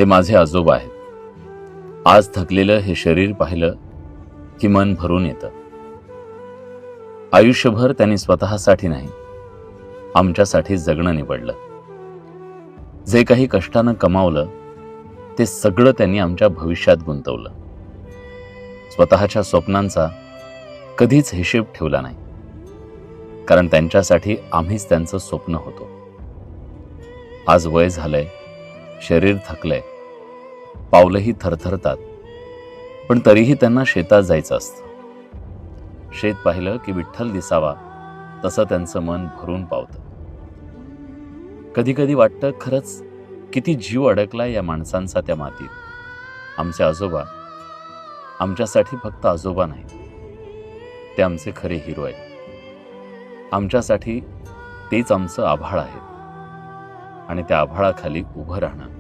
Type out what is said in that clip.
हे माझे आजोबा आहेत. आज थकलेलं हे शरीर पाहिलं की मन भरून येतं. आयुष्यभर त्यांनी स्वतःसाठी नाही, आमच्यासाठी जगणं निवडलं. जे काही कष्टानं कमावलं ते सगळं त्यांनी आमच्या भविष्यात गुंतवलं. स्वतःच्या स्वप्नांचा कधीच हिशेब ठेवला नाही, कारण त्यांच्यासाठी आम्हीच त्यांचं स्वप्न होतो. आज वय झालंय, शरीर थकलंय, पावलंही थरथरतात, पण तरीही त्यांना शेतात जायचं असतं. शेत पाहिलं की विठ्ठल दिसावा तसं त्यांचं मन भरून पावतं. कधी कधी वाटतं खरंच किती जीव अडकलाय या माणसांचा त्या मातीत. आमचे आजोबा आमच्यासाठी फक्त आजोबा नाही, ते आमचे खरे हिरो आहेत. आमच्यासाठी तेच आमचं आभाळ आहे आणि त्या आभाळाखाली उभं राहणं